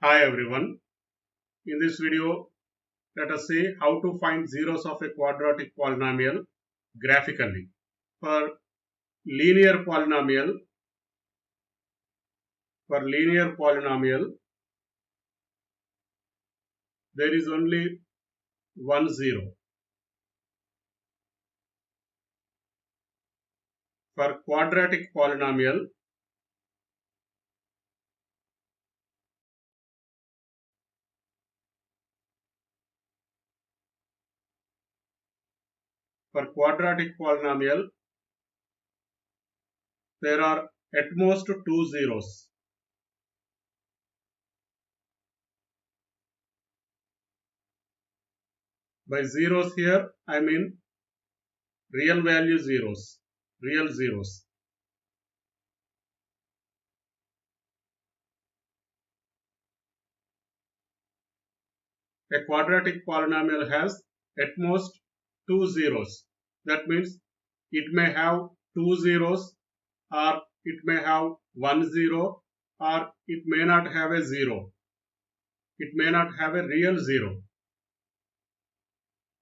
Hi everyone. In this video, let us see how to find zeros of a quadratic polynomial graphically. For linear polynomial, for linear polynomial, there is only one zero. For quadratic polynomial, there are at most two zeros. By zeros here, I mean real value zeros, real zeros. A quadratic polynomial has at most two zeros. That means it may have two zeros, or it may have one zero, or it may not have a zero. It may not have a real zero.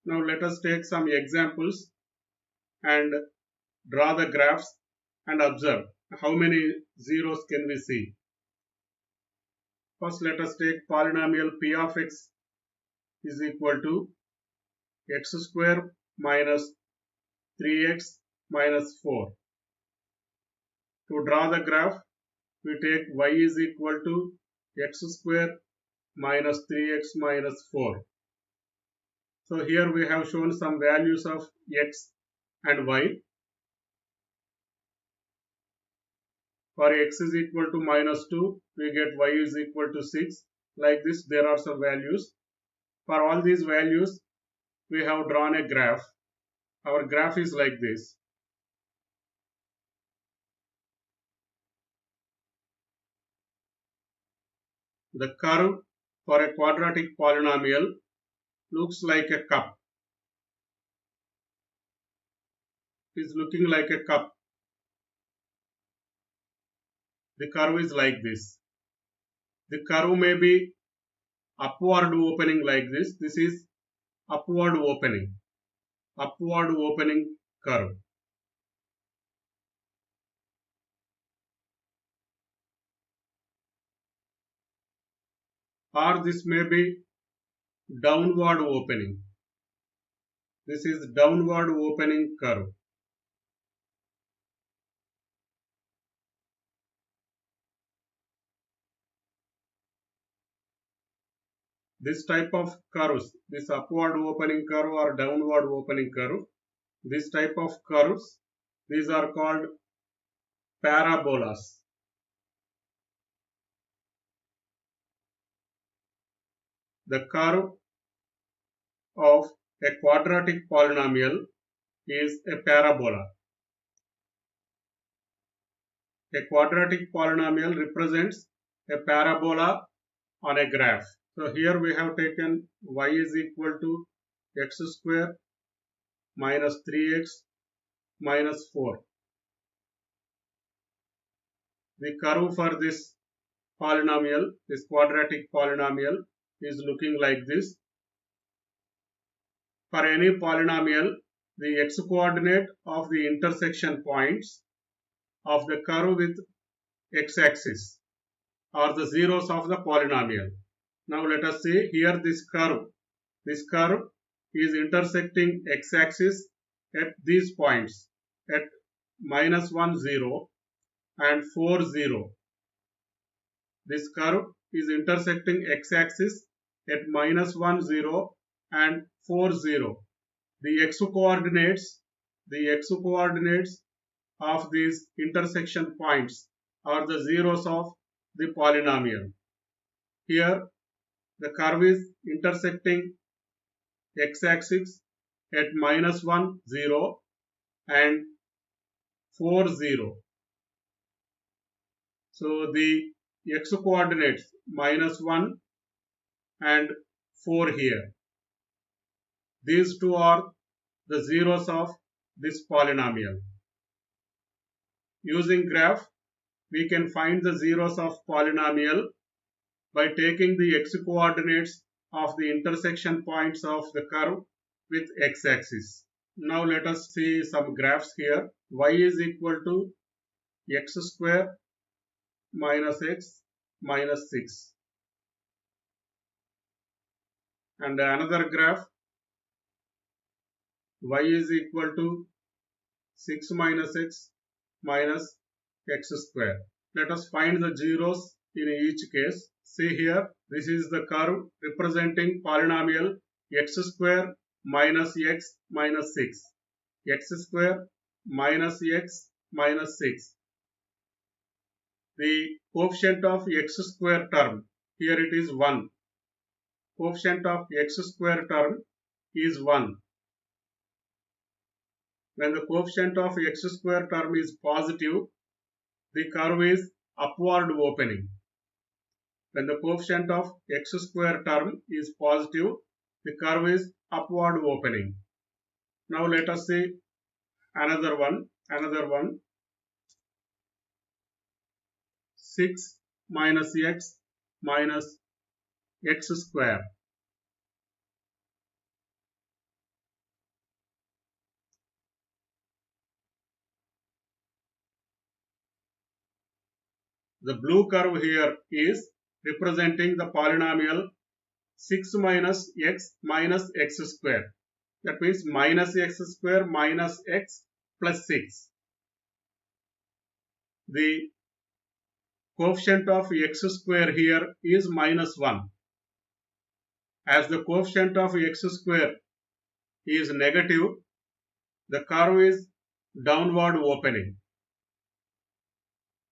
Now let us take some examples and draw the graphs and observe how many zeros can we see. First let us take polynomial p of x is equal to x square minus 3x minus 4. To draw the graph, we take y is equal to x square minus 3x minus 4. So here we have shown some values of x and y. For x is equal to minus 2, we get y is equal to 6. Like this, there are some values. For all these values, we have drawn a graph. Our graph is like this. The curve for a quadratic polynomial looks like a cup. It is looking like a cup. The curve is like this. The curve may be upward opening like this. This is upward opening curve. Or this may be downward opening. This is downward opening curve. This type of curves, this upward opening curve or downward opening curve, this type of curves, these are called parabolas. The curve of a quadratic polynomial is a parabola. A quadratic polynomial represents a parabola on a graph. So here we have taken y is equal to x square minus 3x minus 4. The curve for this polynomial, this quadratic polynomial, is looking like this. For any polynomial, the x-coordinate of the intersection points of the curve with x-axis are the zeros of the polynomial. Now let us see here this curve is intersecting x-axis at these points at minus 1, 0 and 4, 0. This curve is intersecting x-axis at minus 1, 0 and 4, 0. The x-coordinates of these intersection points are the zeros of the polynomial. Here the curve is intersecting x-axis at minus 1, 0 and 4, 0. So the x-coordinates minus 1 and 4 here. These two are the zeros of this polynomial. Using graph, we can find the zeros of polynomial by taking the x coordinates of the intersection points of the curve with x-axis. Now let us see some graphs here. Y is equal to x square minus x minus 6. And another graph, y is equal to 6 minus x minus x square. Let us find the zeros in each case. See here, this is the curve representing polynomial x square minus x minus 6. X square minus x minus 6. The coefficient of x square term, here it is 1. Coefficient of x square term is 1. When the coefficient of x square term is positive, the curve is upward opening. When the coefficient of x square term is positive, the curve is upward opening. Now let us see another one. 6 minus x minus x square. The blue curve here is representing the polynomial 6 minus x square. That means minus x square minus x plus 6. The coefficient of x square here is minus 1. As the coefficient of x square is negative, the curve is downward opening.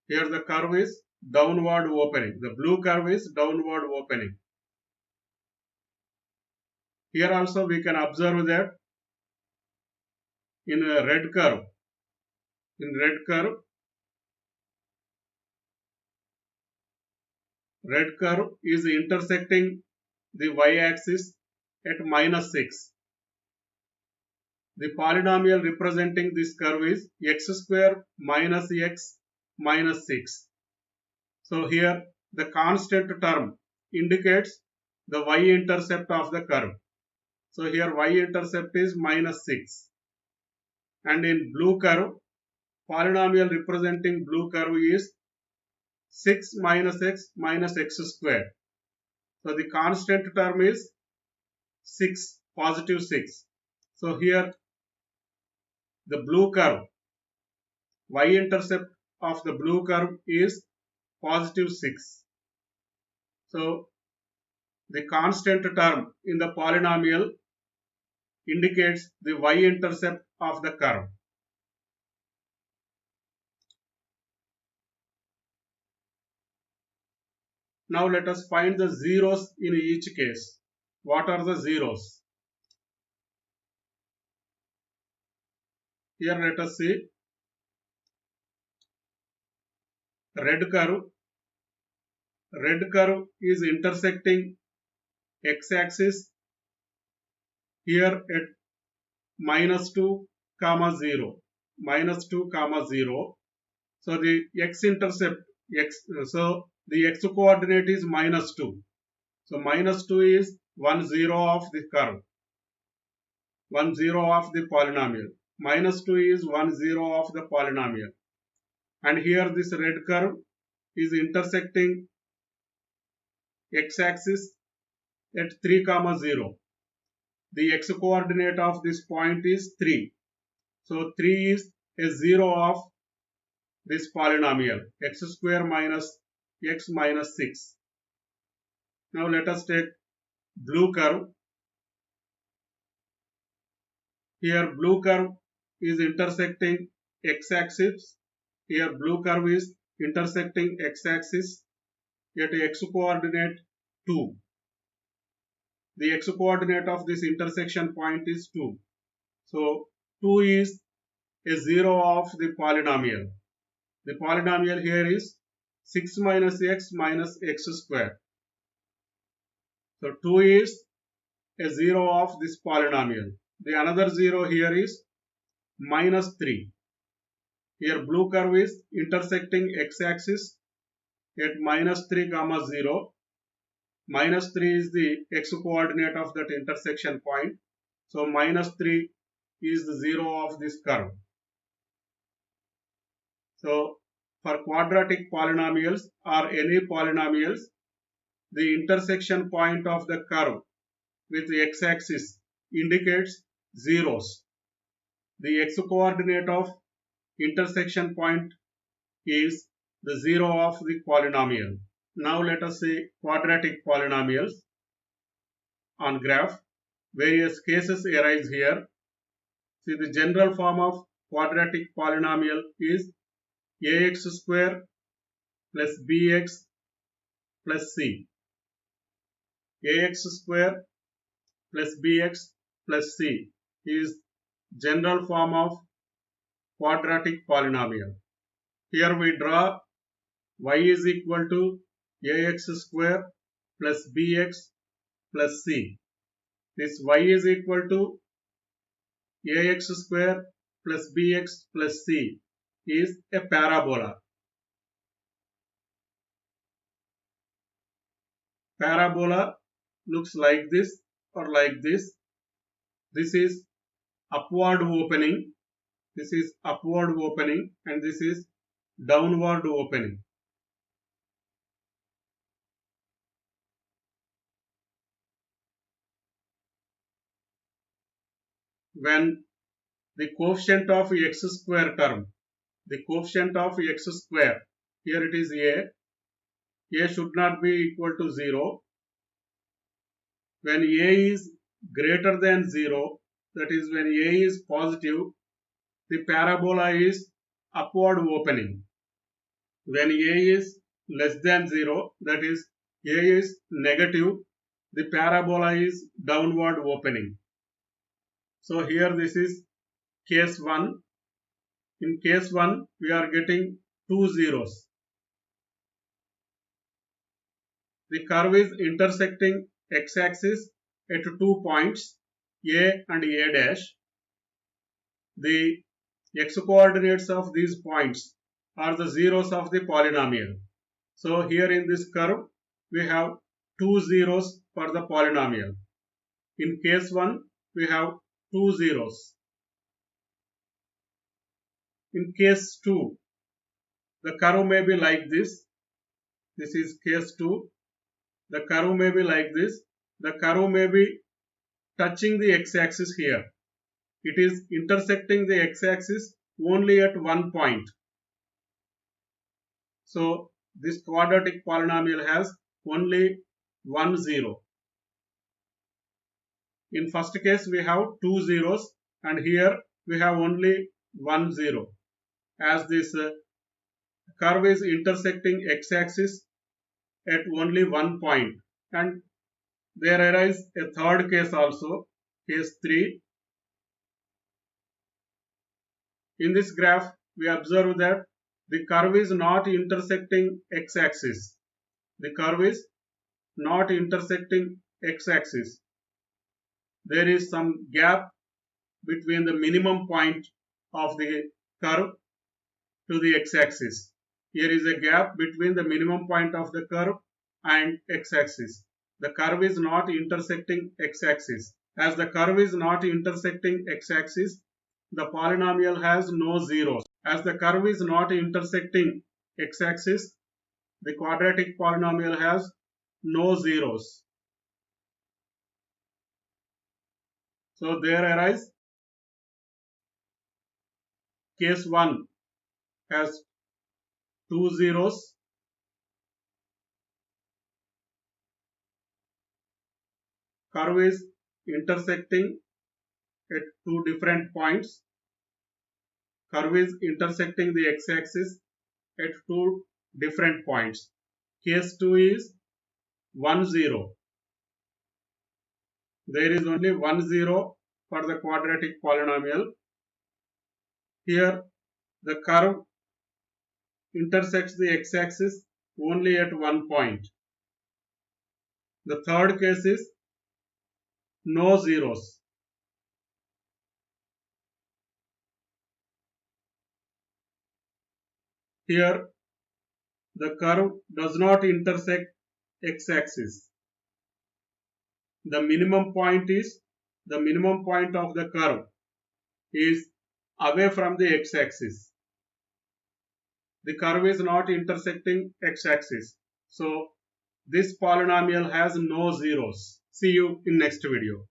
Here the curve is downward opening. The blue curve is downward opening. Here also we can observe that in a red curve, red curve is intersecting the y-axis at minus 6. The polynomial representing this curve is x square minus x minus 6. So here the constant term indicates the y-intercept of the curve. So here y-intercept is minus 6. And in blue curve, polynomial representing blue curve is 6 minus x minus x square. So the constant term is 6, positive 6. So here the blue curve, y-intercept of the blue curve is positive 6. So the constant term in the polynomial indicates the y-intercept of the curve. Now let us find the zeros in each case. What are the zeros? Here let us see red curve. Red curve is intersecting x-axis here at minus 2 comma 0. Minus 2 comma 0. So the x-intercept, so the x coordinate is minus 2. So minus 2 is 1 0 of the curve. 1 0 of the polynomial. Minus 2 is 1 0 of the polynomial. And here this red curve is intersecting x-axis at 3 comma 0. The x coordinate of this point is 3. So 3 is a 0 of this polynomial x square minus x minus 6. Now let us take blue curve. Here blue curve is intersecting x-axis. Here blue curve is intersecting x-axis at x coordinate 2. The x coordinate of this intersection point is 2. So 2 is a 0 of the polynomial. The polynomial here is 6 minus x minus x square. So 2 is a 0 of this polynomial. The another 0 here is minus 3. Here blue curve is intersecting x-axis at minus 3 comma 0. minus 3 is the x coordinate of that intersection point. So minus 3 is the 0 of this curve. So for quadratic polynomials or any polynomials, the intersection point of the curve with the x-axis indicates zeros. The x coordinate of intersection point is the 0 of the polynomial. Now let us see quadratic polynomials on graph. Various cases arise here. See, the general form of quadratic polynomial is ax square plus bx plus c. Ax square plus bx plus c is general form of quadratic polynomial. Here we draw y is equal to ax square plus bx plus c. This y is equal to ax square plus bx plus c is a parabola. Parabola looks like this or like this. This is upward opening. This is upward opening and this is downward opening. When the coefficient of x square term, the coefficient of x square, here it is a should not be equal to 0. When a is greater than 0, that is when a is positive, the parabola is upward opening. When a is less than 0, that is a is negative, the parabola is downward opening. So here this is case 1. In case 1, we are getting two zeros. The curve is intersecting x-axis at 2 points, a and a dash. The x coordinates of these points are the zeros of the polynomial. So here in this curve, we have two zeros for the polynomial. In case 1, we have two zeros. In case 2, the curve may be like this. This is case 2. The curve may be like this. The curve may be touching the x-axis here. It is intersecting the x-axis only at one point. So this quadratic polynomial has only one zero. In first case we have two zeros and here we have only one zero. As this curve is intersecting x-axis at only one point, and there arises a third case also, case 3. In this graph we observe that the curve is not intersecting x-axis. The curve is not intersecting x-axis. There is some gap between the minimum point of the curve to the x-axis. Here is a gap between the minimum point of the curve and x-axis. The curve is not intersecting x-axis. As the curve is not intersecting x-axis, the polynomial has no zeros. As the curve is not intersecting x-axis, the quadratic polynomial has no zeros. So there arises case 1 has two zeros. Curve is intersecting at two different points. Curve is intersecting the x-axis at two different points. Case 2 is 1 0. There is only 1 0 for the quadratic polynomial. Here the curve intersects the x-axis only at one point. The third case is no zeros. Here the curve does not intersect x-axis. the minimum point of the curve is away from the x-axis. The curve is not intersecting x-axis. So this polynomial has no zeros. See you in next video.